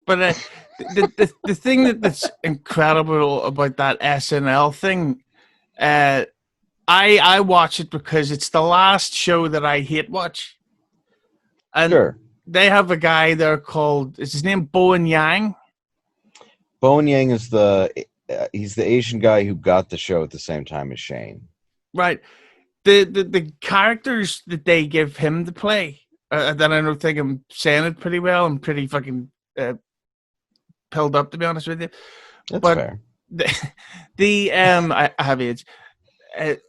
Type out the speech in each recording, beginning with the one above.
But the thing that's incredible about that SNL thing, I watch it because it's the last show that I hate watch, and Sure. they have a guy there called, is his name Bowen Yang? Bowen Yang is he's the Asian guy who got the show at the same time as Shane. Right. The characters that they give him to play, then I don't think I'm saying it pretty well. I'm pretty fucking pilled up, to be honest with you. That's But fair. I have AIDS.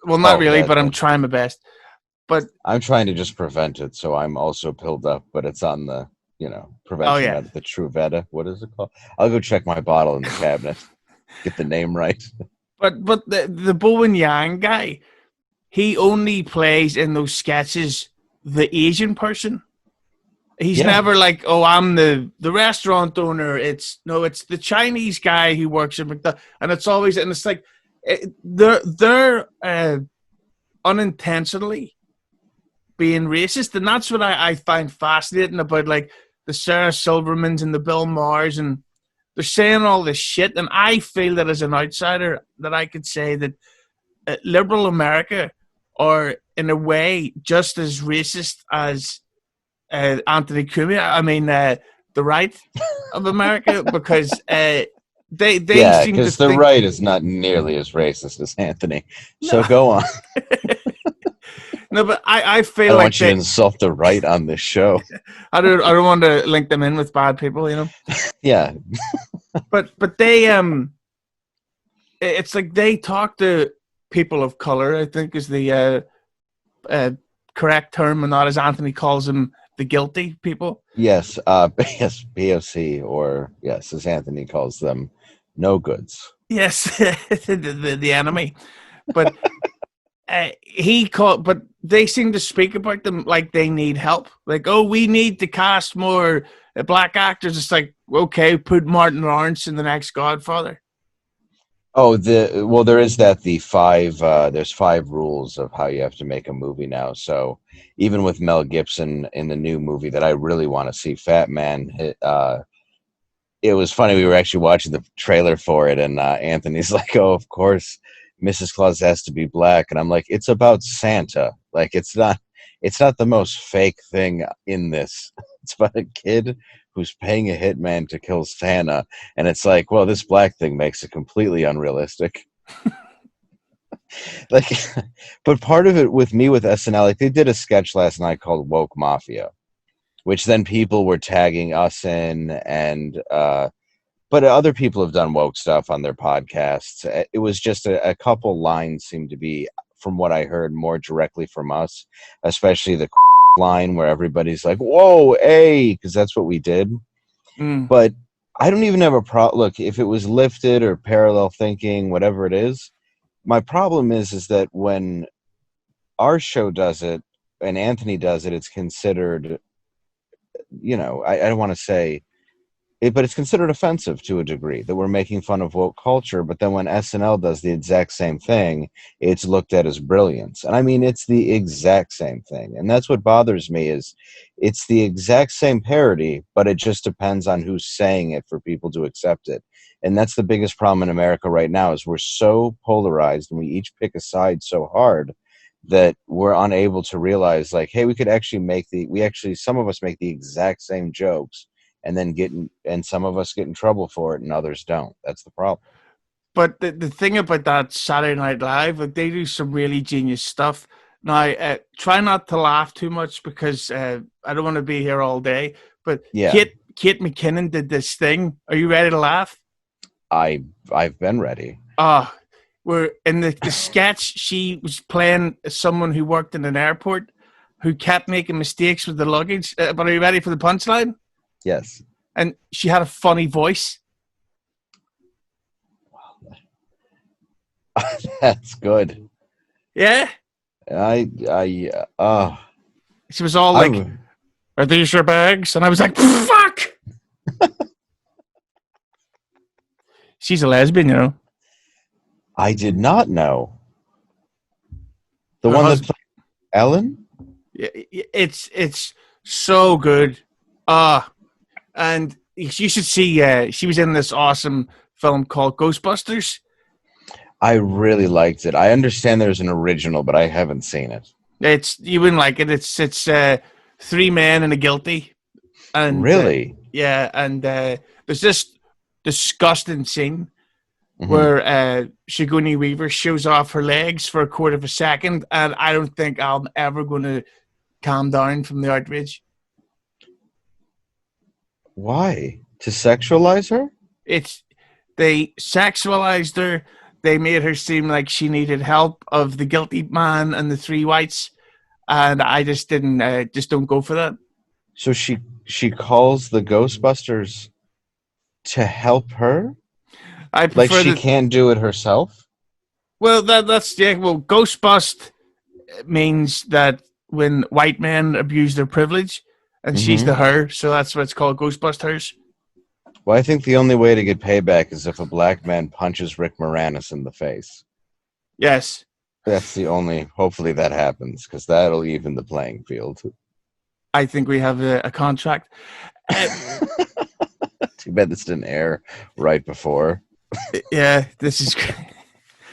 Well, not Oh, really, but I'm trying my best. But I'm trying to just prevent it, so I'm also pilled up, but it's on the, prevention of the Truveta. What is it called? I'll go check my bottle in the cabinet. Get the name right. But the Bowen Yang guy, he only plays in those sketches the Asian person. He's never like, oh, I'm the restaurant owner. It's the Chinese guy who works in McDonald's, and it's like they're unintentionally being racist, and that's what I find fascinating about like the Sarah Silvermans and the Bill Maher's, and they're saying all this shit, and I feel that as an outsider that I could say that liberal America are in a way just as racist as Anthony Cumia. I mean, the right of America, because they seem to because the think right is not nearly as racist as Anthony. So go on. No, but I feel I don't like want you to insult the right on this show. I don't want to link them in with bad people, Yeah. But they it's like they talk to people of color, I think is the correct term, and not, as Anthony calls them, the guilty people. Yes, yes, POC, or yes, as Anthony calls them, no goods. Yes, the enemy. But but they seem to speak about them like they need help. Like, oh, we need to cast more black actors. It's like, okay, put Martin Lawrence in the next Godfather. Oh, there is that there's 5 rules of how you have to make a movie now. So even with Mel Gibson in the new movie that I really want to see, Fat Man, it was funny. We were actually watching the trailer for it, and Anthony's like, "Oh, of course, Mrs. Claus has to be black," and I'm like, "It's about Santa. Like, it's not the most fake thing in this. It's about a kid who's paying a hitman to kill Santa, and it's like, well, this black thing makes it completely unrealistic." Like, but part of it with me with SNL, like they did a sketch last night called Woke Mafia, which then people were tagging us in, and but other people have done woke stuff on their podcasts. It was just a couple lines seemed to be, from what I heard, more directly from us, especially the line where everybody's like, "Whoa, hey," because that's what we did. But I don't even have a problem. Look, if it was lifted or parallel thinking, whatever it is, my problem is that when our show does it and Anthony does it, it's considered, I don't want to say it, but it's considered offensive to a degree that we're making fun of woke culture. But then when SNL does the exact same thing, it's looked at as brilliance. And I mean, it's the exact same thing. And that's what bothers me, is it's the exact same parody, but it just depends on who's saying it for people to accept it. And that's the biggest problem in America right now, is we're so polarized and we each pick a side so hard that we're unable to realize, like, hey, we could actually some of us make the exact same jokes, and then some of us get in trouble for it and others don't. That's the problem. But the thing about that Saturday Night Live, like, they do some really genius stuff. Now, try not to laugh too much, because I don't want to be here all day. But yeah, Kate McKinnon did this thing. Are you ready to laugh? I've been ready. Where in the sketch, she was playing someone who worked in an airport who kept making mistakes with the luggage. But are you ready for the punchline? Yes. And she had a funny voice. That's good. Yeah. She was all like, "Are these your bags?" And I was like, "Fuck." She's a lesbian, I did not know. The one that played Ellen? It's so good. And you should see. She was in this awesome film called Ghostbusters. I really liked it. I understand there's an original, but I haven't seen it. You wouldn't like it. It's three men and a guilty, and Really? yeah, and there's this disgusting scene Hmm. where Sigourney Weaver shows off her legs for a quarter of a second, and I don't think I'm ever going to calm down from the outrage. Why? To sexualize her? It's They sexualized her. They made her seem like she needed help of the guilty man and the three whites, and I just didn't just don't go for that. So she calls the Ghostbusters to help her? I Like prefer she the can't do it herself? well that's yeah well ghost bust means that when white men abuse their privilege, and she's the Hmm. her, so that's what it's called, Ghostbusters. Well, I think the only way to get payback is if a black man punches Rick Moranis in the face. Yes, That's the only. Hopefully that happens because that'll even the playing field. I think we have a contract. Uh, Too bad this didn't air right before. yeah, this is great.